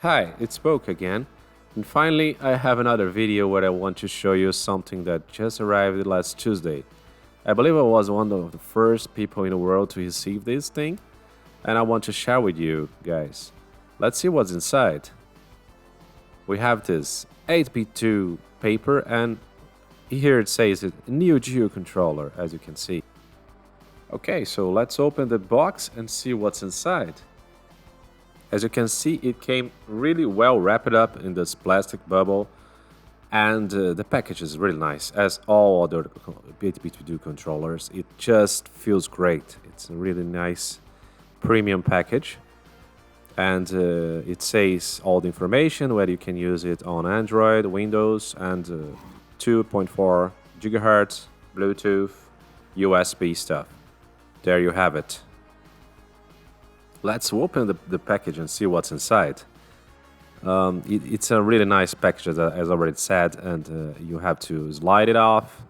Hi, it's Boca again. And finally, I have another video where I want to show you something that just arrived last Tuesday. I believe I was one of the first people in the world to receive this thing, and I want to share with you guys. Let's see what's inside. We have this 8BitDo paper, and here it says it NEOGEO controller, as you can see. Okay, so let's open the box and see what's inside. As you can see, it came really well wrapped up in this plastic bubble, and the package is really nice. As all other 8BitDo controllers, it just feels great. It's a really nice premium package, and it says all the information where you can use it on Android, Windows, and 2.4 gigahertz, Bluetooth, USB stuff. There you have it. Let's open the package and see what's inside. It's a really nice package, as I already said, and you have to slide it off,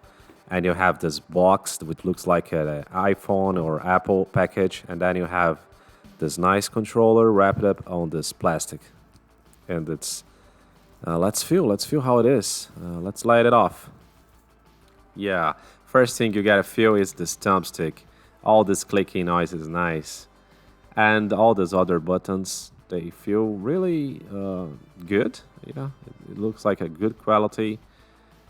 and you have this box which looks like an iPhone or Apple package, and then you have this nice controller wrapped up on this plastic, and it's let's feel how it is. Let's light it off. Yeah, first thing you gotta feel is this thumbstick. All this clicking noise is nice. And all those other buttons, they feel really good. It looks like a good quality.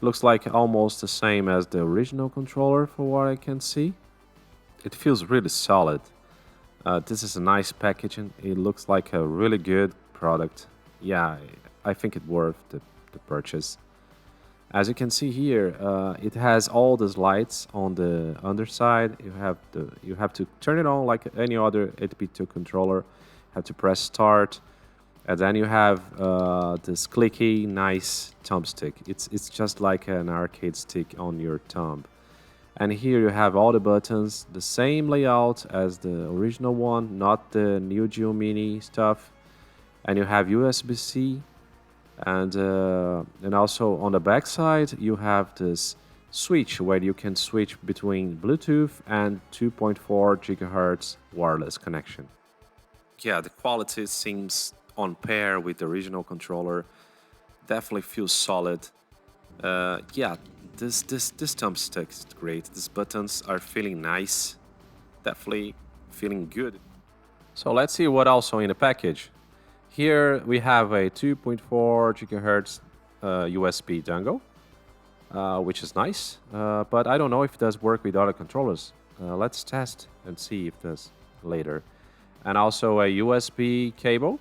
Looks like almost the same as the original controller for what I can see. It feels really solid. This is a nice packaging. It looks like a really good product. Yeah, I think it's worth the purchase. As you can see here, it has all these lights on the underside. You have to turn it on like any other 8BitDo controller. You have to press start, and then you have this clicky, nice thumbstick. It's just like an arcade stick on your thumb. And here you have all the buttons, the same layout as the original one, not the NEOGEO Mini stuff. And you have USB-C. And also on the back side you have this switch where you can switch between Bluetooth and 2.4 gigahertz wireless connection. Yeah, the quality seems on par with the original controller. Definitely feels solid. Yeah, this thumbstick is great. These buttons are feeling nice. Definitely feeling good. So let's see what also in the package. Here we have a 2.4 gigahertz USB dongle, which is nice, but I don't know if it does work with other controllers. Let's test and see if it does later. And also a USB cable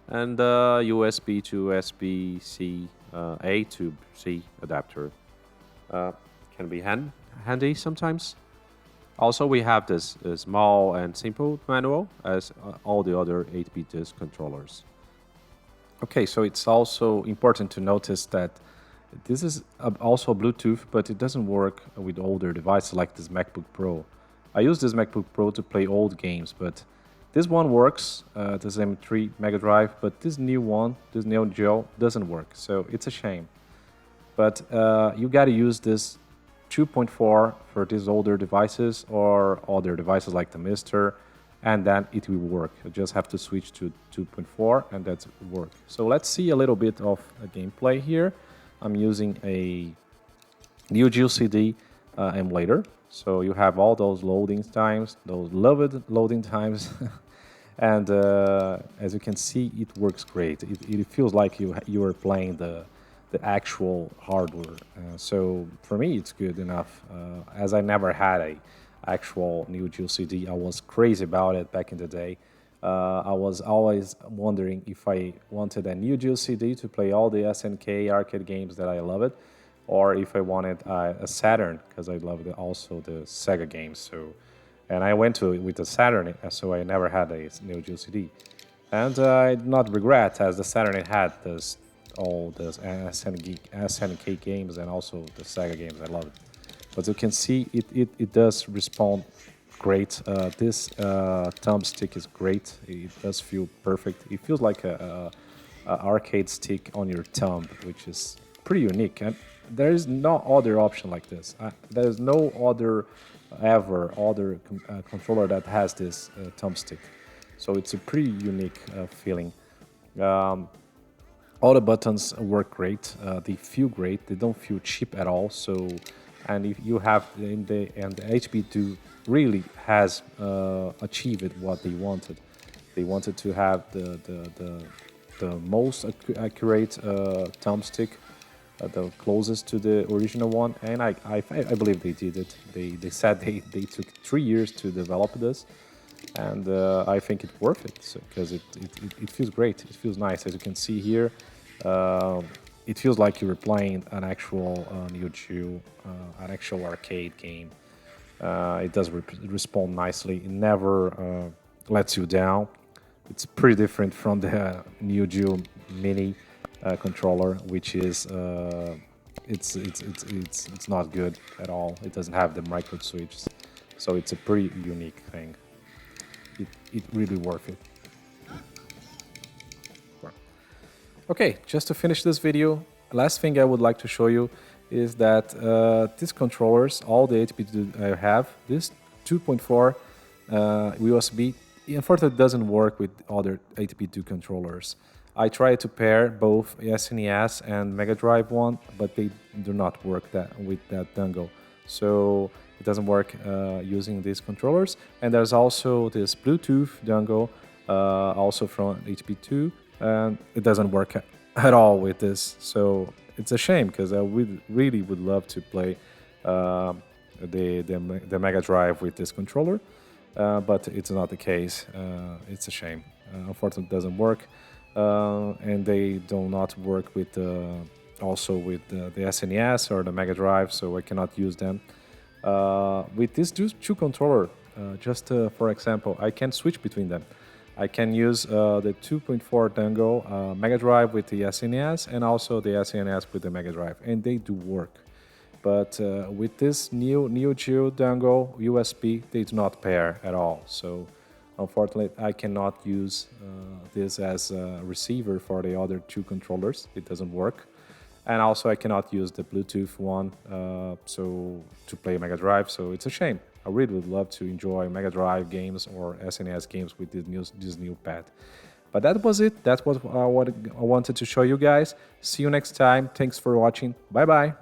and USB to USB-C A to C adapter. Can be handy sometimes. Also, we have this small and simple manual as all the other 8BitDo controllers. Okay, so it's also important to notice that this is also Bluetooth, but it doesn't work with older devices like this MacBook Pro. I use this MacBook Pro to play old games, but this one works, this M3 Mega Drive, but this new one, this NEOGEO, doesn't work, so it's a shame. But you gotta use this 2.4 for these older devices or other devices like the Mister, and then it will work. You just have to switch to 2.4 and that's work. So let's see a little bit of a gameplay here. I'm using a NEOGEO CD emulator. So you have all those loading times, those loved loading times. And as you can see, it works great. It feels like you are playing the actual hardware. So for me, it's good enough. As I never had a actual NEOGEO CD, I was crazy about it back in the day. I was always wondering if I wanted a NEOGEO CD to play all the SNK arcade games that I love it, or if I wanted a Saturn because I loved also the Sega games. So, and I went with the Saturn, so I never had a NEOGEO CD. And I do not regret, as the Saturn had this all the SNK games and also the Sega games. I love it. But you can see it does respond great. This thumbstick is great. It does feel perfect. It feels like a arcade stick on your thumb, which is pretty unique. And there is no other option like this. There is no other controller that has this thumbstick. So it's a pretty unique feeling. All the buttons work great. They feel great. They don't feel cheap at all. So, and if you have the HB2 really has achieved what they wanted. They wanted to have the most accurate thumbstick, the closest to the original one, and I believe they did it. They said they took 3 years to develop this, and I think it's worth it because it feels great. It feels nice, as you can see here. Uh, it feels like you're playing an actual NEOGEO, an actual arcade game. It does respond nicely. It never lets you down. It's pretty different from the NEOGEO Mini controller, which is it's not good at all. It doesn't have the micro switches, so it's a pretty unique thing. It really worth it. Okay, just to finish this video, last thing I would like to show you is that these controllers, all the 8BitDo I have, this 2.4 USB, unfortunately doesn't work with other 8BitDo controllers. I tried to pair both SNES and Mega Drive one, but they do not work with that dongle. So it doesn't work using these controllers. And there's also this Bluetooth dongle, also from 8BitDo, and it doesn't work at all with this. So it's a shame because I really would love to play the Mega Drive with this controller, but it's not the case. It's a shame. Unfortunately, it doesn't work, and they do not work with also with the SNES or the Mega Drive, so I cannot use them. With these two controllers, just for example, I can switch between them. I can use the 2.4 dongle Mega Drive with the SNES and also the SNES with the Mega Drive, and they do work. But with this new NEOGEO dongle USB, they do not pair at all. So unfortunately, I cannot use this as a receiver for the other two controllers. It doesn't work. And also I cannot use the Bluetooth one so to play Mega Drive, so it's a shame. I really would love to enjoy Mega Drive games or SNES games with this new pad. But that was it. That's what I wanted to show you guys. See you next time. Thanks for watching. Bye bye.